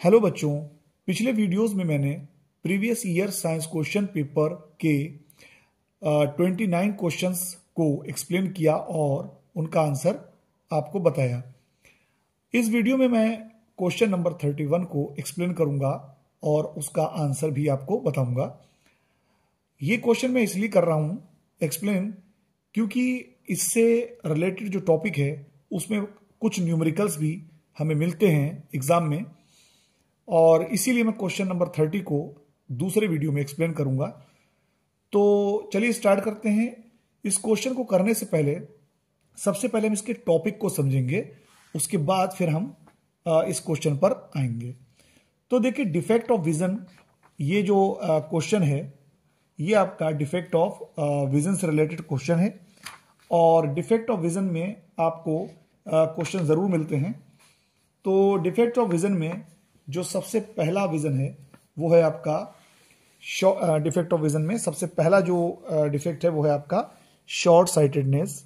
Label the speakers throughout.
Speaker 1: Hello बच्चों, पिछले videos में मैंने previous year science question paper के 29 क्वेश्चंस को एक्सप्लेन किया और उनका आंसर आपको बताया। इस वीडियो में मैं क्वेश्चन नंबर 31 को एक्सप्लेन करूंगा और उसका आंसर भी आपको बताऊंगा। ये क्वेश्चन मैं इसलिए कर रहा हूं एक्सप्लेन क्योंकि इससे रिलेटेड जो टॉपिक है उसमें कुछ न्यूमेरिकल्स भी हमें मिलते हैं एग्जाम में, और इसीलिए मैं क्वेश्चन नंबर 30 को दूसरे वीडियो में एक्सप्लेन करूंगा। तो चलिए स्टार्ट करते हैं। इस क्वेश्चन को करने से पहले सबसे पहले हम इसके टॉपिक को समझेंगे, उसके बाद फिर हम इस क्वेश्चन पर आएंगे। तो देखिए, डिफेक्ट ऑफ विजन, ये जो क्वेश्चन है ये आपका डिफेक्ट ऑफ विजन से रिलेटेड क्वेश्चन है, और डिफेक्ट ऑफ विजन में आपको क्वेश्चन जरूर मिलते हैं। तो डिफेक्ट ऑफ विजन में जो सबसे पहला विजन है वो है आपका डिफेक्ट ऑफ विजन में सबसे पहला जो डिफेक्ट है वो है आपका शॉर्ट साइटेडनेस,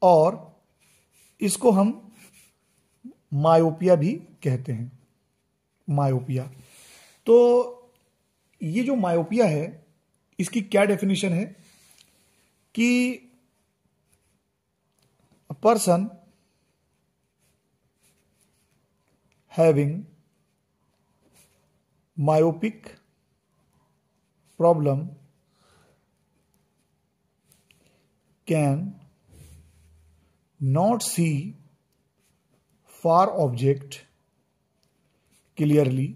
Speaker 1: और इसको हम मायोपिया भी कहते हैं। मायोपिया, तो ये जो मायोपिया है इसकी क्या डेफिनेशन है कि a person having myopic problem can not see far object clearly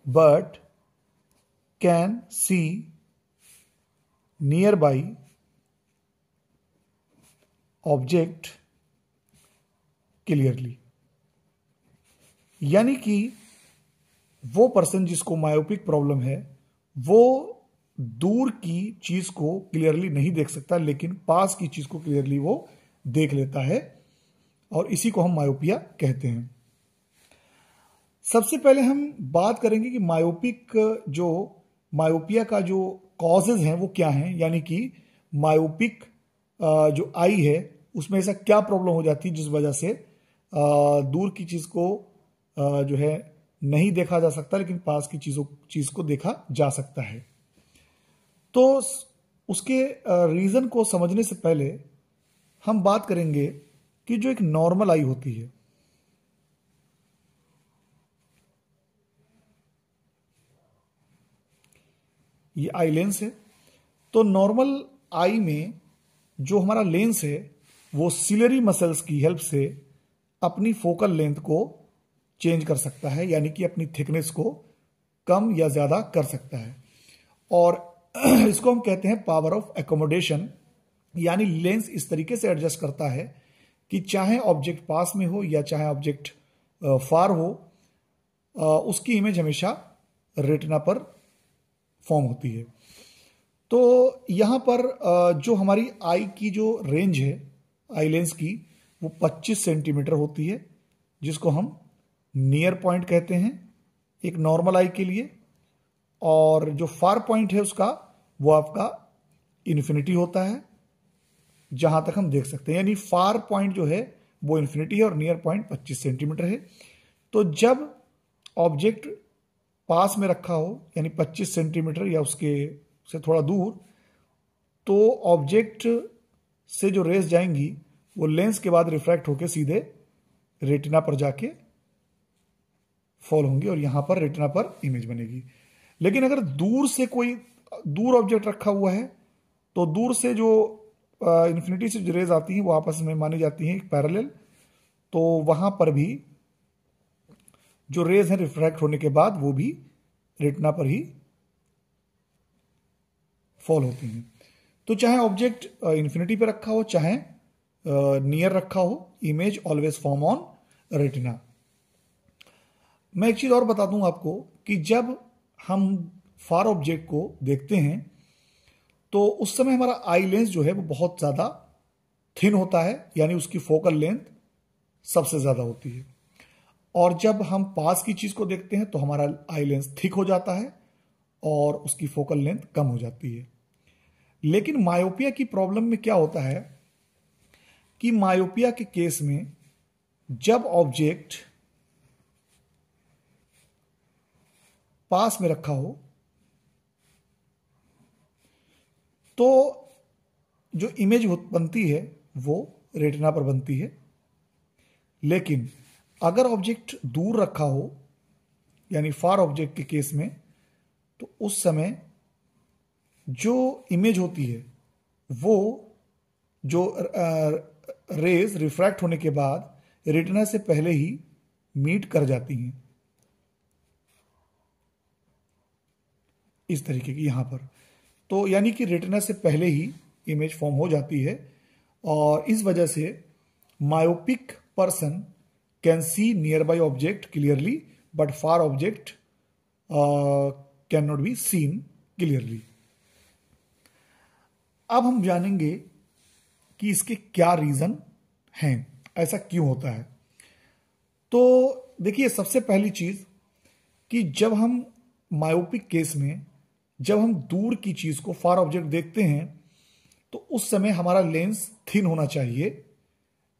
Speaker 1: but can see nearby object clearly. यानी कि वो पर्सन जिसको मायोपिक प्रॉब्लम है वो दूर की चीज को क्लियरली नहीं देख सकता, लेकिन पास की चीज को क्लियरली वो देख लेता है, और इसी को हम मायोपिया कहते हैं। सबसे पहले हम बात करेंगे कि मायोपिया का जो कॉजेज हैं वो क्या हैं, यानी कि मायोपिक जो आई है उसमें ऐसा क्या प्रॉब्लम हो जाती है जिस वजह से दूर की चीज को जो है नहीं देखा जा सकता, लेकिन पास की चीज को देखा जा सकता है। तो उसके रीजन को समझने से पहले हम बात करेंगे कि जो एक नॉर्मल आई होती है, ये आई लेंस है। तो नॉर्मल आई में जो हमारा लेंस है वो सिलरी मसल्स की हेल्प से अपनी फोकल लेंथ को चेंज कर सकता है, यानी कि अपनी थिकनेस को कम या ज्यादा कर सकता है, और इसको हम कहते हैं पावर ऑफ एकोमोडेशन। यानी लेंस इस तरीके से एडजस्ट करता है कि चाहे ऑब्जेक्ट पास में हो या चाहे ऑब्जेक्ट फार हो, उसकी इमेज हमेशा रेटिना पर फॉर्म होती है। तो यहां पर जो हमारी आई की जो रेंज है आई लेंस की वो 25 सेंटीमीटर होती है, जिसको हम नियर पॉइंट कहते हैं एक नॉर्मल आई के लिए, और जो फार पॉइंट है उसका वो आपका इन्फिनिटी होता है, जहां तक हम देख सकते हैं। यानी फार पॉइंट जो है वो इन्फिनिटी है और नियर पॉइंट 25 सेंटीमीटर है। तो जब ऑब्जेक्ट पास में रखा हो यानी 25 सेंटीमीटर या उसके से थोड़ा दूर, तो ऑब्जेक्ट से जो रेज जाएंगी वो लेंस के बाद रिफ्रैक्ट होकर सीधे रेटिना पर जाके फॉल होंगी और यहां पर रेटिना पर इमेज बनेगी। लेकिन अगर दूर ऑब्जेक्ट रखा हुआ है तो दूर से जो इन्फिनिटी से जो रेज आती हैं वो आपस में मानी जाती हैं पैरेलल, तो वहां पर भी जो रेज हैं रिफ्रैक्ट होने के बाद वो भी रेटिना पर ही फॉल होती हैं। तो चाहे ऑब्जेक्ट इन्फिनिटी पे रखा हो चाहे नियर रखा हो, image always form on retina. मैं एक चीज और बता दूं आपको कि जब हम फार ऑब्जेक्ट को देखते हैं तो उस समय हमारा आई लेंस जो है वो बहुत ज्यादा थिन होता है, यानी उसकी फोकल लेंथ सबसे ज्यादा होती है, और जब हम पास की चीज को देखते हैं तो हमारा आई लेंस थिक हो जाता है और उसकी फोकल लेंथ कम हो जाती है। लेकिन मायोपिया की प्रॉब्लम में क्या होता है कि मायोपिया के केस में जब ऑब्जेक्ट पास में रखा हो तो जो इमेज बनती है वो रेटिना पर बनती है, लेकिन अगर ऑब्जेक्ट दूर रखा हो यानी फार ऑब्जेक्ट के केस में, तो उस समय जो इमेज होती है वो जो रेज रिफ्रैक्ट होने के बाद रेटिना से पहले ही मीट कर जाती हैं, इस तरीके की यहां पर। तो यानी कि रेटिना से पहले ही इमेज फॉर्म हो जाती है, और इस वजह से myopic person can see near by object clearly but far object can not be seen clearly. अब हम जानेंगे कि इसके क्या रीजन हैं, ऐसा क्यों होता है। तो देखिए, सबसे पहली चीज कि जब हम मायोपिक केस में जब हम दूर की चीज को, फार ऑब्जेक्ट देखते हैं, तो उस समय हमारा लेंस थिन होना चाहिए,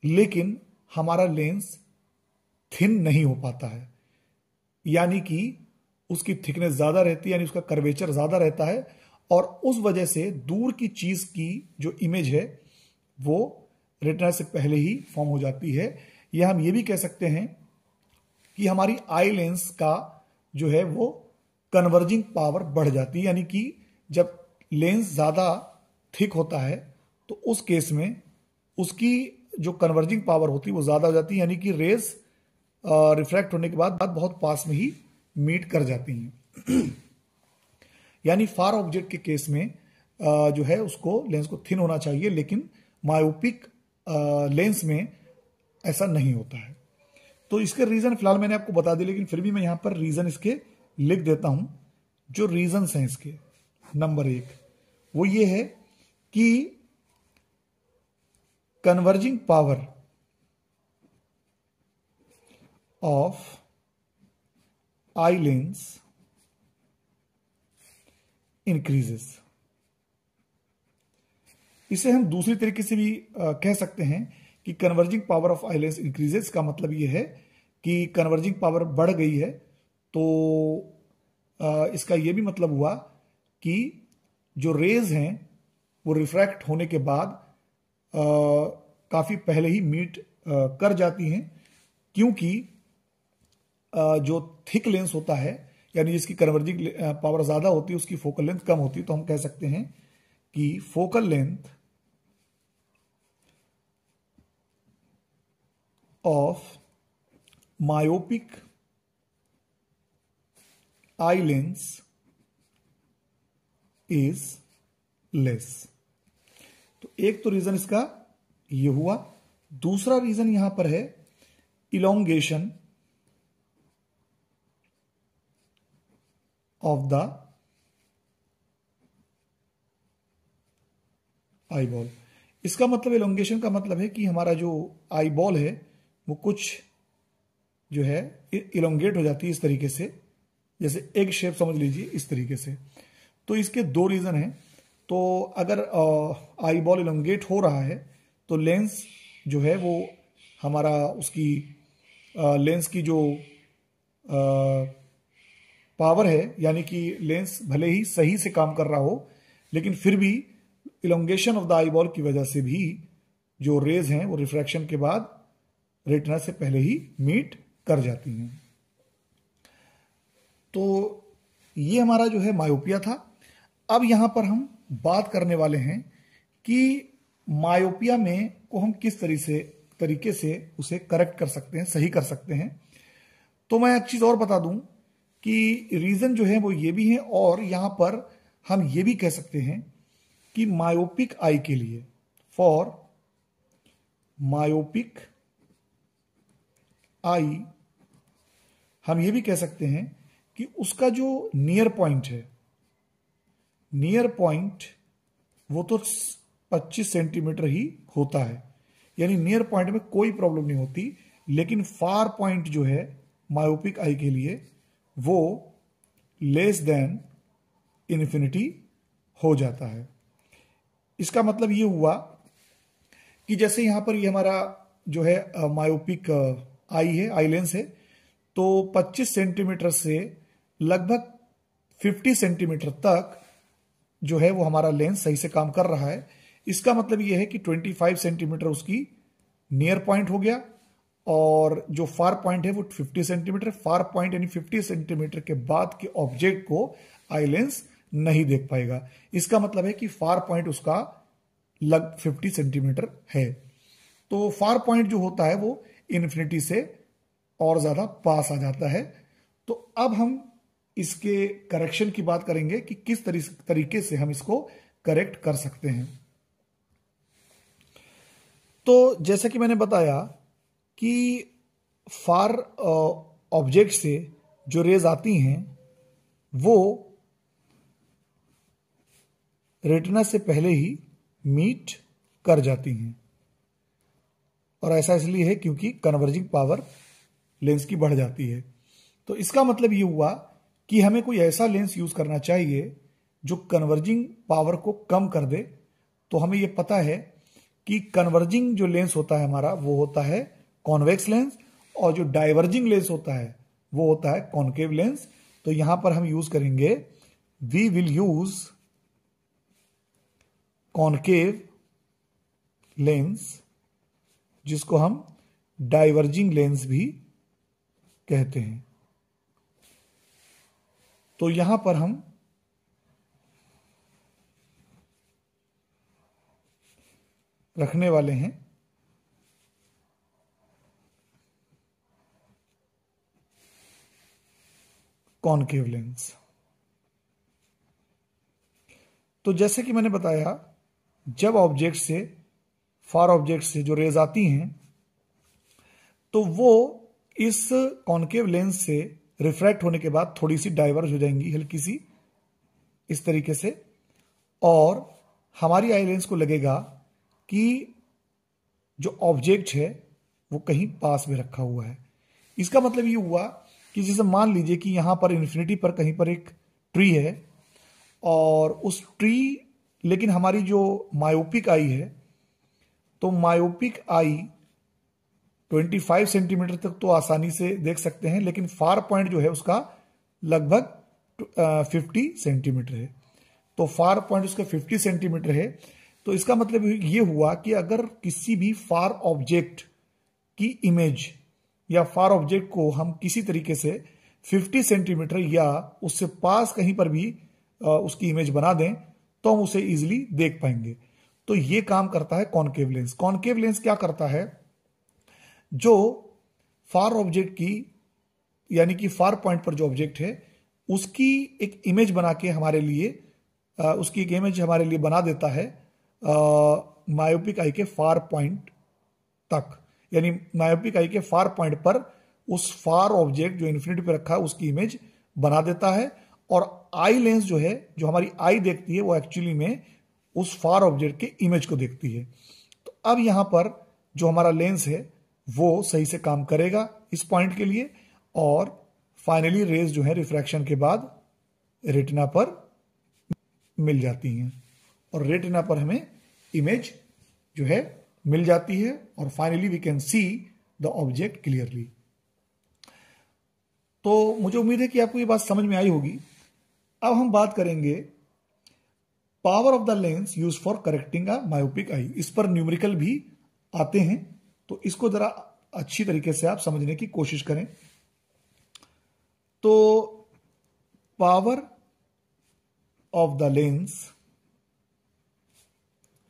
Speaker 1: लेकिन हमारा लेंस थिन नहीं हो पाता है, यानी कि उसकी थिकनेस ज्यादा रहती है, यानी उसका कर्वेचर ज्यादा रहता है, और उस वजह से दूर की चीज की जो इमेज है वो रेटिना से पहले ही फॉर्म हो जाती है। या हम ये भी कह सकते हैं कि हमारी आई लेंस का जो है वो कन्वर्जिंग पावर बढ़ जाती है, यानी कि जब लेंस ज्यादा थिक होता है तो उस केस में उसकी जो कन्वर्जिंग पावर होती है वो ज्यादा हो जाती है, यानी कि रेज रिफ्रैक्ट होने के बाद बहुत पास में ही मीट कर जाती हैं। यानी फार ऑब्जेक्ट के केस में जो है उसको लेंस को थिन होना चाहिए, लेकिन मायोपिक लेंस में ऐसा नहीं होता है। तो इसके रीजन फिलहाल मैंने आपको बता दिया, लेकिन फिर भी मैं यहां पर रीजन इसके लिख देता हूं। जो रीजंस हैं इसके, नंबर 1 वो ये है कि converging power of eye lens increases. इसे हम दूसरी तरीके से भी कह सकते हैं कि converging power of eye lens increases का मतलब यह है कि कन्वर्जिंग पावर बढ़ गई है, तो इसका यह भी मतलब हुआ कि जो रेज हैं वो रिफ्रैक्ट होने के बाद काफी पहले ही मीट कर जाती हैं, क्योंकि जो थिक लेंस होता है यानी जिसकी कन्वर्जिंग पावर ज्यादा होती है उसकी फोकल लेंथ कम होती है। तो हम कह सकते हैं कि focal length of myopic eye lens is less. तो एक तो रीजन इसका ये हुआ। दूसरा रीजन यहां पर है elongation of the eye ball. इसका मतलब, इलोंगेशन का मतलब है कि हमारा जो आई बॉल है वो कुछ जो है इलोंगेट हो जाती है इस तरीके से, जैसे एग शेप समझ लीजिए, इस तरीके से। तो इसके दो रीजन हैं। तो अगर आई बॉल इलोंगेट हो रहा है तो लेंस जो है वो हमारा उसकी लेंस की जो पावर है, यानी कि लेंस भले ही सही से काम कर रहा हो लेकिन फिर भी elongation of the eye ball की वजह से भी जो रेज हैं वो रिफ्रैक्शन के बाद रेटिना से पहले ही मीट कर जाती हैं। तो ये हमारा जो है मायोपिया था। अब यहां पर हम बात करने वाले हैं कि मायोपिया में को हम किस तरीके से उसे करेक्ट कर सकते हैं, सही कर सकते हैं। तो मैं एक चीज और बता दूं कि रीजन जो है वो ये भी है, और यहां पर हम ये भी कह सकते हैं कि मायोपिक आई के लिए, फॉर मायोपिक आई, हम ये भी कह सकते हैं कि उसका जो नियर पॉइंट है, नियर पॉइंट वो तो 25 सेंटीमीटर ही होता है, यानी नियर पॉइंट में कोई प्रॉब्लम नहीं होती। लेकिन फार पॉइंट जो है मायोपिक आई के लिए वो लेस देन इन्फिनिटी हो जाता है। इसका मतलब ये हुआ कि जैसे यहां पर ये हमारा जो है मायोपिक आई है, आई लेंस है, तो 25 सेंटीमीटर से लगभग 50 सेंटीमीटर तक जो है वो हमारा लेंस सही से काम कर रहा है। इसका मतलब ये है कि 25 सेंटीमीटर उसकी नियर पॉइंट हो गया और जो फार पॉइंट है वो 50 सेंटीमीटर। फार पॉइंट यानी 50 सेंटीमीटर के बाद के ऑब्जेक्ट को आई लेंस नहीं देख पाएगा। इसका मतलब है कि फार पॉइंट उसका लग 50 सेंटीमीटर है। तो फार पॉइंट जो होता है वो इन्फिनिटी से और ज्यादा पास आ जाता है। तो अब हम इसके करेक्शन की बात करेंगे कि किस तरीके से हम इसको करेक्ट कर सकते हैं। तो जैसा कि मैंने बताया कि फार ऑब्जेक्ट से जो रेज आती हैं वो रेटिना से पहले ही मीट कर जाती हैं, और ऐसा इसलिए है क्योंकि कन्वर्जिंग पावर लेंस की बढ़ जाती है। तो इसका मतलब ये हुआ कि हमें कोई ऐसा लेंस यूज करना चाहिए जो कन्वर्जिंग पावर को कम कर दे। तो हमें ये पता है कि कन्वर्जिंग जो लेंस होता है हमारा वो होता है कॉन्वेक्स लेंस, और जो डाइवर्जिंग लेंस होता है वो होता है कॉनकेव लेंस। तो यहां पर हम यूज करेंगे, we will use concave lens, जिसको हम डाइवर्जिंग लेंस भी कहते हैं। तो यहां पर हम रखने वाले हैं कॉनकेव लेंस। तो जैसे कि मैंने बताया, जब ऑब्जेक्ट से, फार ऑब्जेक्ट से जो रेज आती हैं तो वो इस कॉनकेव लेंस से रिफ्रैक्ट होने के बाद थोड़ी सी डाइवर्ज हो जाएंगी, हल्की सी, इस तरीके से, और हमारी आई लेंस को लगेगा कि जो ऑब्जेक्ट है वो कहीं पास में रखा हुआ है। इसका मतलब ये हुआ कि जैसे मान लीजिए कि यहां पर इन्फिनिटी पर कहीं पर एक ट्री है, और उस ट्री, लेकिन हमारी जो मायोपिक आई है, तो मायोपिक आई 25 सेंटीमीटर तक तो आसानी से देख सकते हैं, लेकिन फार पॉइंट जो है उसका लगभग 50 सेंटीमीटर है। तो फार पॉइंट उसका 50 सेंटीमीटर है। तो इसका मतलब ये हुआ कि अगर किसी भी फार ऑब्जेक्ट की इमेज या फार ऑब्जेक्ट को हम किसी तरीके से 50 सेंटीमीटर या उससे पास कहीं पर भी उसकी इमेज बना दें तो हम उसे इजीली देख पाएंगे। तो ये काम करता है कॉनकेव लेंस। कॉनकेव लेंस क्या करता है, जो फार ऑब्जेक्ट की, यानी कि फार पॉइंट पर जो ऑब्जेक्ट है उसकी एक इमेज बना के हमारे लिए, उसकी एक इमेज हमारे लिए बना देता है मायोपिक आई के फार पॉइंट तक, यानी मायोपिक आई के फार पॉइंट पर उस फार ऑब्जेक्ट जो इन्फिनिटी पे रखा है उसकी इमेज बना देता है। और आई लेंस जो है, जो हमारी आई देखती है, वो एक्चुअली में उस फार ऑब्जेक्ट के इमेज को देखती है। तो अब यहां पर जो हमारा लेंस है वो सही से काम करेगा इस पॉइंट के लिए, और फाइनली रेज जो है रिफ्रैक्शन के बाद रेटिना पर मिल जाती हैं, और रेटिना पर हमें इमेज जो है मिल जाती है, और finally we can see the object clearly. तो मुझे उम्मीद है कि आपको ये बात समझ में आई होगी। अब हम बात करेंगे power of the lens use for correcting a myopic आई। इस पर न्यूमेरिकल भी आते हैं, तो इसको जरा अच्छी तरीके से आप समझने की कोशिश करें। तो power of the lens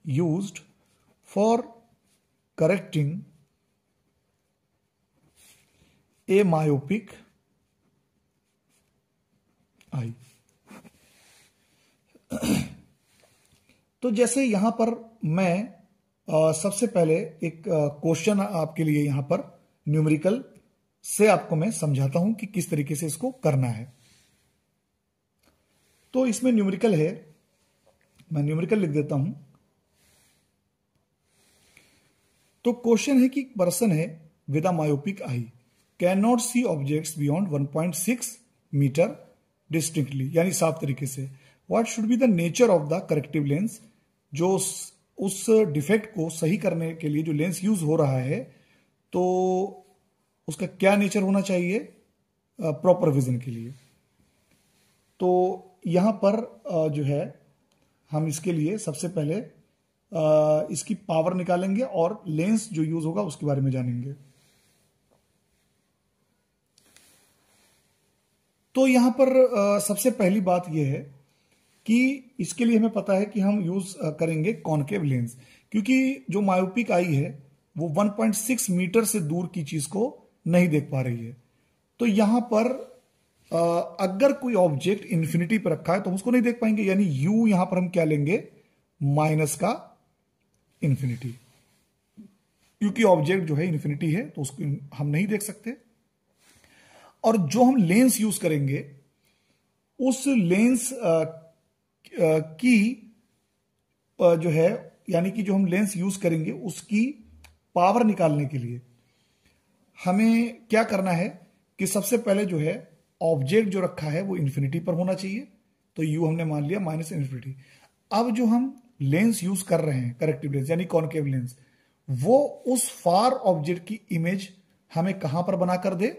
Speaker 1: used for correcting A myopic eye. तो जैसे यहां पर मैं सबसे पहले एक क्वेश्चन आपके लिए यहां पर न्यूमेरिकल से आपको मैं समझाता हूं कि किस तरीके से इसको करना है। तो इसमें न्यूमेरिकल है, मैं न्यूमेरिकल लिख देता हूं। तो क्वेश्चन है कि पर्सन है with a myopic eye can not see objects beyond 1.6 metre distinctly, यानी साफ तरीके से। What should be the nature of the corrective lens, जो उस डिफेक्ट को सही करने के लिए जो लेंस यूज हो रहा है तो उसका क्या नेचर होना चाहिए प्रॉपर विजन के लिए। तो यहां पर जो है हम इसके लिए सबसे पहले इसकी पावर निकालेंगे और लेंस जो यूज होगा उसके बारे में जानेंगे। तो यहां पर सबसे पहली बात यह है कि इसके लिए हमें पता है कि हम यूज करेंगे कॉनकेव लेंस, क्योंकि जो मायोपिक आई है वो 1.6 मीटर से दूर की चीज को नहीं देख पा रही है। तो यहां पर अगर कोई ऑब्जेक्ट इंफिनिटी पर रखा है तो हम उसको नहीं देख पाएंगे, यानी यू यहां पर हम क्या लेंगे, माइनस का इंफिनिटी, क्योंकि ऑब्जेक्ट जो है इंफिनिटी है तो उसको हम नहीं देख सकते। और जो हम लेंस यूज करेंगे उस लेंस की जो है, यानी कि जो हम लेंस यूज करेंगे उसकी पावर निकालने के लिए हमें क्या करना है कि सबसे पहले जो है ऑब्जेक्ट जो रखा है वो इंफिनिटी पर होना चाहिए, तो यू हमने मान लिया माइनस इंफिनिटी। अब जो हम लेंस यूज कर रहे हैं करेक्टिव लेंस यानी कॉनकेव लेंस, वो उस फार ऑब्जेक्ट की इमेज हमें कहां पर बना कर दे,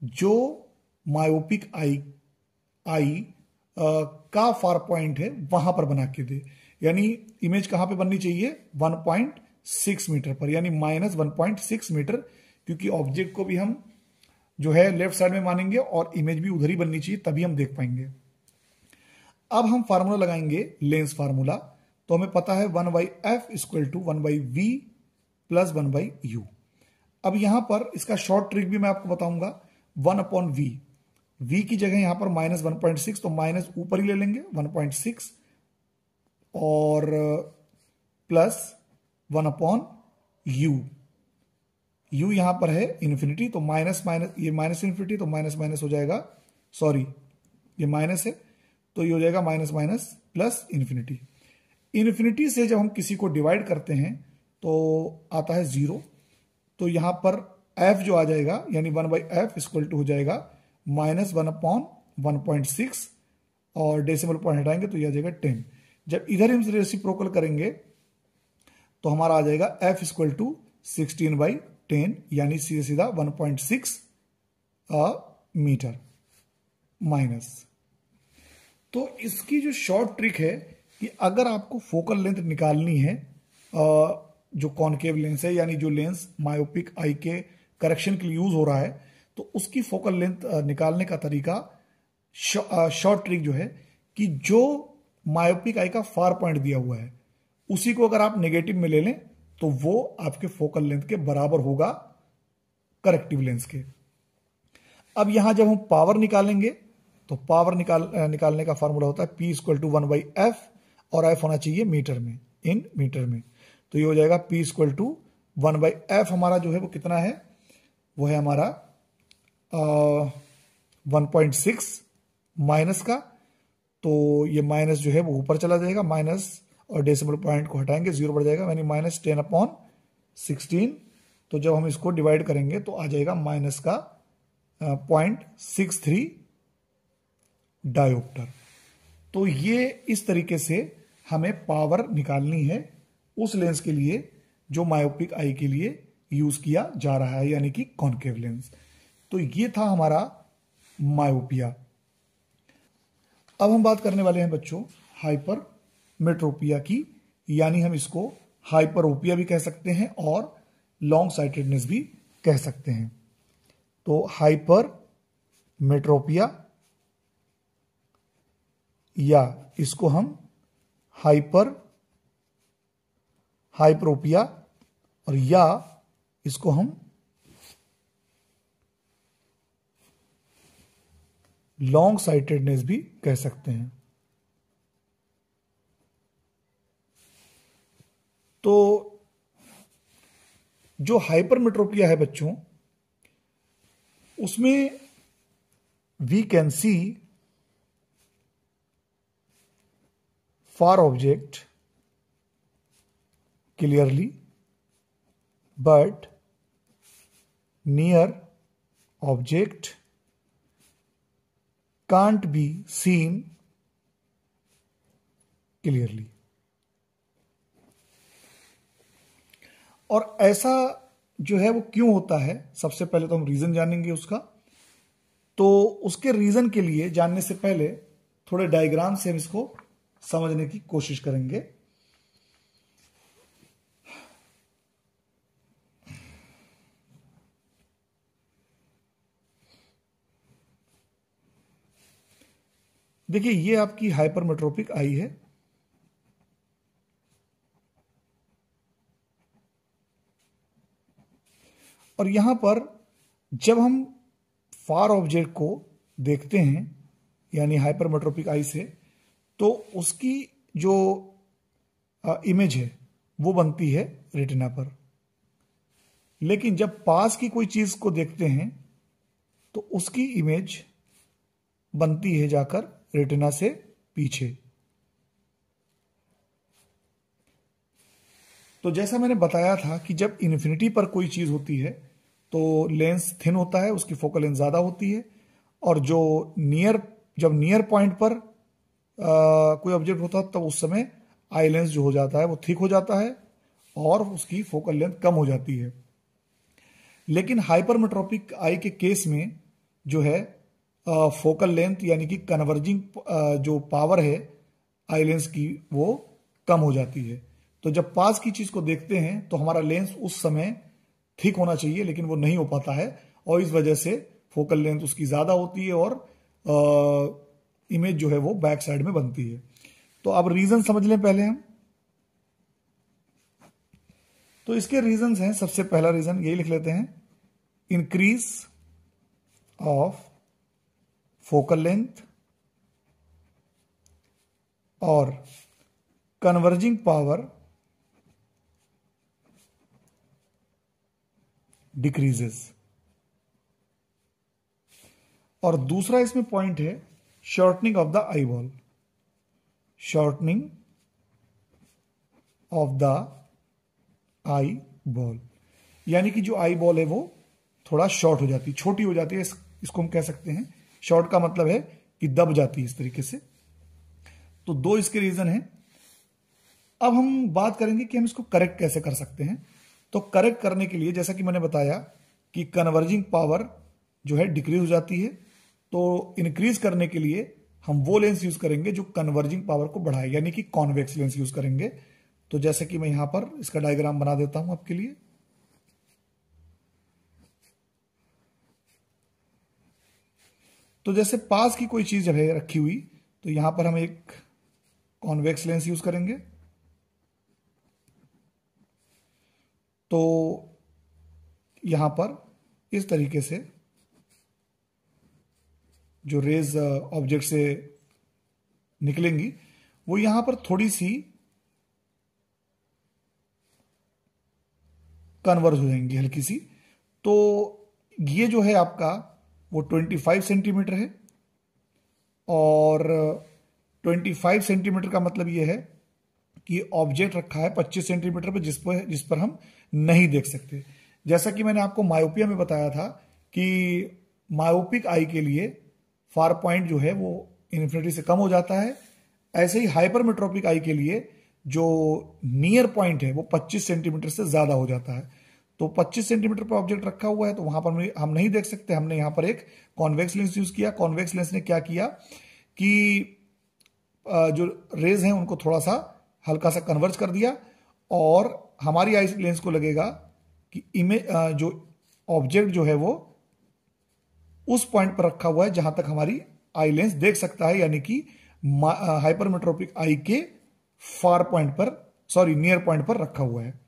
Speaker 1: जो मायोपिक आई का फार पॉइंट है वहां पर बना के दे। यानी इमेज कहां पे बननी चाहिए, 1.6 मीटर पर, यानी माइनस 1.6 मीटर, क्योंकि ऑब्जेक्ट को भी हम जो है लेफ्ट साइड में मानेंगे और इमेज भी उधर ही बननी चाहिए, तभी हम देख पाएंगे। अब हम फार्मूला लगाएंगे लेंस फार्मूला, तो हमें पता है 1/f equal to 1/v plus 1/u। अब यहां पर इसका शॉर्ट ट्रिक भी मैं आपको बताऊंगा। 1/v, v की जगह यहां पर माइनस 1.6, तो माइनस ऊपर ही ले लेंगे 1.6 और प्लस 1/u। u यहां पर है इंफिनिटी, तो माइनस माइनस, ये माइनस इंफिनिटी तो माइनस माइनस हो जाएगा, सॉरी ये माइनस है तो ये हो जाएगा minus minus plus infinity. Infinity से जब हम किसी को डिवाइड करते हैं तो आता है 0, तो यहां पर f जो आ जाएगा यानी 1/f इक्वल टू हो जाएगा माइनस 1/1.6 और डेसिमल पॉइंट हटाएंगे तो यह आ जाएगा 10। जब इधर हम रेसिप्रोकल करेंगे तो हमारा आ जाएगा f इक्वल टू 16/10, यानी सीधा सीधा 1.6 मीटर माइनस। तो इसकी जो शॉर्ट ट्रिक है कि अगर आपको फोकल लेंथ निकालनी है, जो कॉनकेव लेंस है यानी जो लेंस मायोपिक आई के करेक्शन के लिए यूज हो रहा है, तो उसकी फोकल लेंथ निकालने का तरीका शॉर्ट ट्रिक जो है कि जो मायोपिक आई का फार पॉइंट दिया हुआ है उसी को अगर आप नेगेटिव में ले लें तो वो आपके फोकल लेंथ के बराबर होगा करेक्टिव लेंस के। अब यहां जब हम पावर निकालेंगे तो पावर निकालने का फार्मूला होता है P इक्वल टू 1/f और f होना चाहिए मीटर में, इन मीटर में, तो ये हो जाएगा P इक्वल टू 1/f। हमारा जो है वो कितना है, वो है हमारा 1.6 माइनस का, तो ये माइनस जो है वो ऊपर चला जाएगा, माइनस और डेसिमल पॉइंट को हटाएंगे 0 बढ़ जाएगा, यानी माइनस 10/16। तो जब हम इसको डिवाइड करेंगे तो आ जाएगा माइनस का 0.63 डायोप्टर। तो ये इस तरीके से हमें पावर निकालनी है उस लेंस के लिए जो मायोपिक आई के लिए यूज किया जा रहा है, यानी कि कॉनकेव लेंस। तो ये था हमारा मायोपिया। अब हम बात करने वाले हैं बच्चों हाइपर मेट्रोपिया की, यानी हम इसको हाइपरोपिया भी कह सकते हैं और लॉन्ग साइटेडनेस भी कह सकते हैं। तो हाइपर मेट्रोपिया या इसको हम हाइपरोपिया और या इसको हम लॉन्ग साइटेडनेस भी कह सकते हैं। तो जो हाइपरमेट्रोपिया है बच्चों, उसमें we can see far object clearly but near object can't be seen clearly। और ऐसा जो है वो क्यों होता है, सबसे पहले तो हम रीजन जानेंगे उसका। तो उसके रीजन के लिए जानने से पहले थोड़े डायग्राम से हम इसको समझने की कोशिश करेंगे। देखिए ये आपकी हाइपरमेट्रोपिक आई है, और यहां पर जब हम फार ऑब्जेक्ट को देखते हैं यानी हाइपरमेट्रोपिक आई से, तो उसकी जो इमेज है वो बनती है रेटिना पर। लेकिन जब पास की कोई चीज को देखते हैं तो उसकी इमेज बनती है जाकर रेटिना से पीछे। तो जैसा मैंने बताया था कि जब इन्फिनिटी पर कोई चीज होती है तो लेंस थिन होता है, उसकी फोकल लेंथ ज्यादा होती है, और जब नियर पॉइंट पर कोई ऑब्जेक्ट होता है तब उस समय आई लेंस जो हो जाता है वो थिक हो जाता है और उसकी फोकल लेंथ कम हो जाती है। लेकिन हाइपरमेट्रोपिक आई के केस में जो है फोकल लेंथ यानी कि कन्वर्जिंग जो पावर है आई लेंस की वो कम हो जाती है। तो जब पास की चीज को देखते हैं तो हमारा लेंस उस समय थिक होना चाहिए लेकिन वो नहीं हो पाता है, और इस वजह से फोकल लेंथ उसकी ज्यादा होती है और इमेज जो है वो बैक साइड में बनती है। तो अब रीजन समझ लें पहले हम। तो इसके रीजंस हैं, सबसे पहला रीजन यही लिख लेते हैं, इंक्रीज ऑफ फोकल लेंथ और कन्वर्जिंग पावर डिक्रीजेस। और दूसरा इसमें पॉइंट है shortening of the eye ball, shortening of the eye ball, यानी कि जो आई बॉल है वो थोड़ा शॉर्ट हो जाती है, छोटी हो जाती है, इसको हम कह सकते हैं। शॉर्ट का मतलब है कि दब जाती है इस तरीके से। तो दो इसके रीजन हैं। अब हम बात करेंगे कि हम इसको करेक्ट कैसे कर सकते हैं। तो करेक्ट करने के लिए जैसा कि मैंने बताया कि कन्वर्जिंग पावर जो है डिक्रीज हो जाती है, तो इंक्रीज करने के लिए हम वो लेंस यूज करेंगे जो कन्वर्जिंग पावर को बढ़ाए, यानी कि कॉन्वेक्स लेंस यूज करेंगे। तो जैसे कि मैं यहां पर इसका डायग्राम बना देता हूं आपके लिए। तो जैसे पास की कोई चीज है रखी हुई, तो यहां पर हम एक कॉन्वेक्स लेंस यूज करेंगे। तो यहां पर इस तरीके से जो रेज ऑब्जेक्ट से निकलेंगी वो यहां पर थोड़ी सी कन्वर्ज हो जाएंगी, हल्की सी। तो ये जो है आपका वो 25 सेंटीमीटर है, और 25 सेंटीमीटर का मतलब ये है कि ऑब्जेक्ट रखा है 25 सेंटीमीटर पर जिस पर हम नहीं देख सकते। जैसा कि मैंने आपको मायोपिया में बताया था कि मायोपिक आई के लिए फार पॉइंट जो है वो इन्फिनिटी से कम हो जाता है, ऐसे ही हाइपरमेट्रोपिक आई के लिए जो नियर पॉइंट है वो 25 सेंटीमीटर से ज्यादा हो जाता है। तो 25 सेंटीमीटर पर ऑब्जेक्ट रखा हुआ है तो वहां पर हम नहीं देख सकते, हमने यहां पर एक कॉन्वेक्स लेंस यूज किया। कॉन्वेक्स लेंस ने क्या किया कि जो रेज हैं उनको थोड़ा सा हल्का सा कन्वर्ज कर दिया, और हमारी आई लेंस को लगेगा कि इमेज जो ऑब्जेक्ट जो है वो उस पॉइंट पर रखा हुआ है जहां तक हमारी आई लेंस देख सकता है, यानी कि हाइपरमेट्रोपिक आई के फार पॉइंट पर, सॉरी नियर पॉइंट पर रखा हुआ है।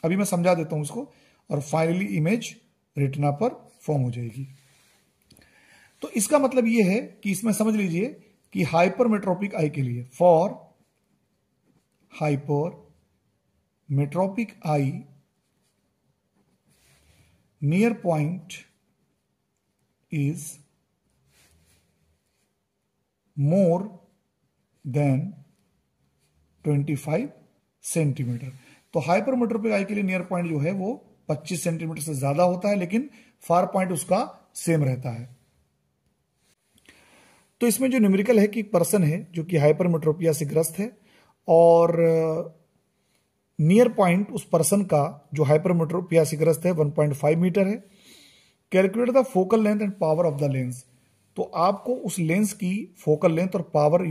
Speaker 1: अभी मैं समझा देता हूं उसको, और फाइनली इमेज रेटिना पर फॉर्म हो जाएगी। तो इसका मतलब यह है कि इसमें समझ लीजिए कि हाइपरमेट्रोपिक आई के लिए, for hypermetropic I near point is more than 25 centimetre. तो हाइपरमेट्रोपिक आई के लिए नियर पॉइंट जो है वो 25 सेंटीमीटर से ज्यादा होता है, लेकिन फार पॉइंट उसका सेम रहता है। तो इसमें जो न्यूमेरिकल है कि एक पर्सन है जो कि हाइपरमेट्रोपिया से ग्रस्त है, और नियर पॉइंट उस पर्सन का जो हाइपरमेट्रोपिया से ग्रस्त है 1.5 मीटर है। Calculate the focal length and power of the lens. तो आपको उस लेंस की फोकल लेंथ और पावर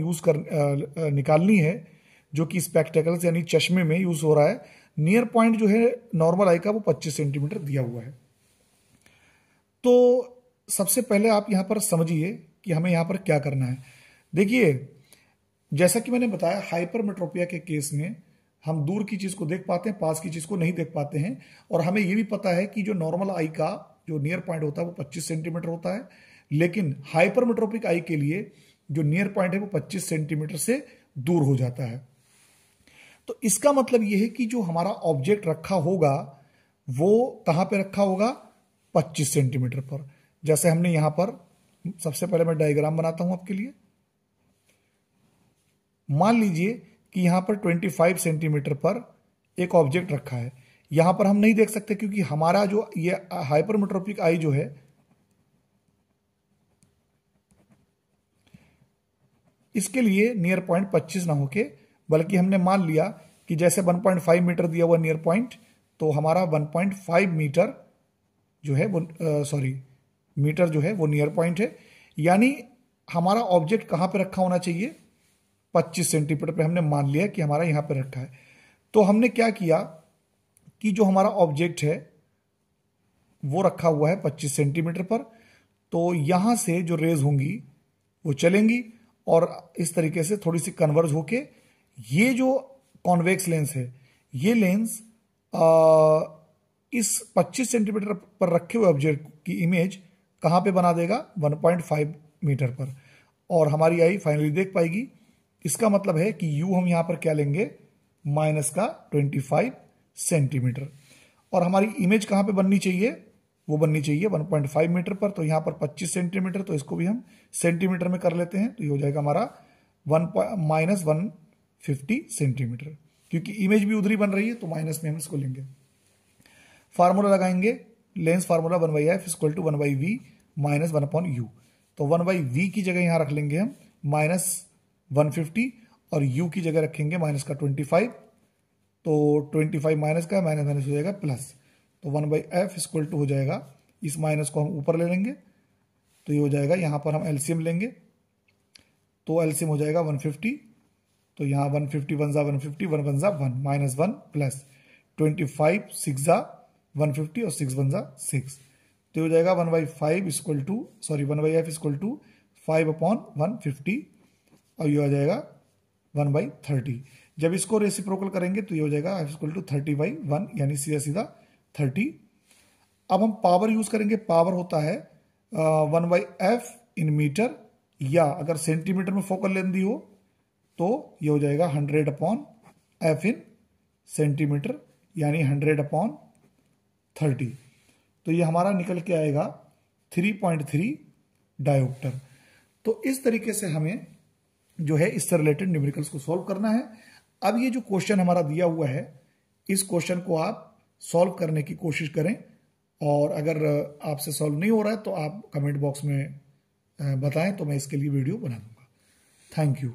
Speaker 1: निकालनी है जो कि स्पेक्टेकल्स यानी चश्मे में यूज हो रहा है। नियर पॉइंट जो है नॉर्मल आई का वो 25 सेंटीमीटर दिया हुआ है। तो सबसे पहले आप यहां पर समझिए कि हमें यहां पर क्या करना है। देखिए, जैसा कि मैंने बताया, हाइपरमेट्रोपिया के केस में हम दूर की चीज को देख पाते हैं, पास की चीज को नहीं देख पाते हैं। और हमें यह भी पता है कि जो नॉर्मल आई का जो नियर पॉइंट होता है वो 25 सेंटीमीटर होता है, लेकिन हाइपरमेट्रोपिक आई के लिए जो नियर पॉइंट है वो 25 सेंटीमीटर से दूर हो जाता है। तो इसका मतलब यह है कि जो हमारा ऑब्जेक्ट रखा होगा वो कहां पे रखा होगा, 25 सेंटीमीटर पर। जैसे हमने यहां पर, सबसे पहले मैं डायग्राम बनाता हूं आपके लिए। मान लीजिए कि यहां पर 25 सेंटीमीटर पर एक ऑब्जेक्ट रखा है। यहां पर हम नहीं देख सकते क्योंकि हमारा जो ये हाइपरमेट्रोपिक आई जो है इसके लिए नियर पॉइंट 25 ना होके, बल्कि हमने मान लिया कि जैसे 1.5 मीटर दिया हुआ नियर पॉइंट, तो हमारा 1.5 मीटर जो है वो मीटर जो है वो नियर पॉइंट है। यानी हमारा ऑब्जेक्ट कहां पे रखा होना चाहिए, 25 सेंटीमीटर पे हमने मान लिया कि हमारा यहां पे रखा है। तो हमने क्या किया कि जो हमारा ऑब्जेक्ट है वो रखा हुआ है 25 सेंटीमीटर पर। तो यहां से जो रेज होंगी वो चलेंगी और इस तरीके से थोड़ी सी कन्वर्ज होके ये जो कॉन्वेक्स लेंस है, ये लेंस इस 25 सेंटीमीटर पर रखे हुए ऑब्जेक्ट की इमेज कहां पे बना देगा, 1.5 मीटर पर, और हमारी आई फाइनली देख पाएगी। इसका मतलब है कि यू हम यहां पर क्या लेंगे, माइनस का 25 सेंटीमीटर। और हमारी इमेज कहां पे बननी चाहिए, वो बननी चाहिए 1.5 मीटर पर। तो यहां पर 25 सेंटीमीटर, तो इसको भी हम सेंटीमीटर में कर लेते हैं। तो ये हो जाएगा हमारा माइनस 150 सेंटीमीटर, क्योंकि इमेज भी उधर ही बन रही है तो माइनस में हम इसको लेंगे। फार्मूला लगाएंगे, lens formula 1/f equal to 1/v minus 1/u। तो 1/v की जगह यहां रख लेंगे हम माइनस 150 और u की जगह रखेंगे माइनस का 25। तो 25 माइनस का माइनस माइनस हो जाएगा प्लस। तो 1/f इक्वल टू हो जाएगा, इस माइनस को हम ऊपर ले लेंगे तो ये हो जाएगा, यहां पर हम एलसीएम लेंगे तो एलसीएम हो जाएगा 150। तो यहां 150 1 जा 150, 1 1 जा 1 माइनस 1 प्लस 25 6 जा 150 और 6 1 जा 6। तो हो जाएगा 1/5 equal to 1/f equal to 5/150 और ये हो जाएगा 1/30। जब इसको रेसिप्रोकल करेंगे तो ये हो जाएगा f इक्वल टू 30/1, यानी सीधा सीधा 30। अब हम पावर यूज करेंगे। पावर होता है 1/f इन मीटर, या अगर सेंटीमीटर में फोकल लेंथ दी हो तो ये हो जाएगा 100/f इन सेंटीमीटर, यानी 100/30। तो ये हमारा निकल के आएगा 3.3 डायोप्टर। तो इस तरीके से हमें जो है इससे रिलेटेड न्यूमेरिकल्स को सॉल्व करना है। अब ये जो क्वेश्चन हमारा दिया हुआ है, इस क्वेश्चन को आप सॉल्व करने की कोशिश करें, और अगर आपसे सॉल्व नहीं हो रहा है तो आप कमेंट बॉक्स में बताएं तो मैं इसके लिए वीडियो बना दूंगा। Thank you.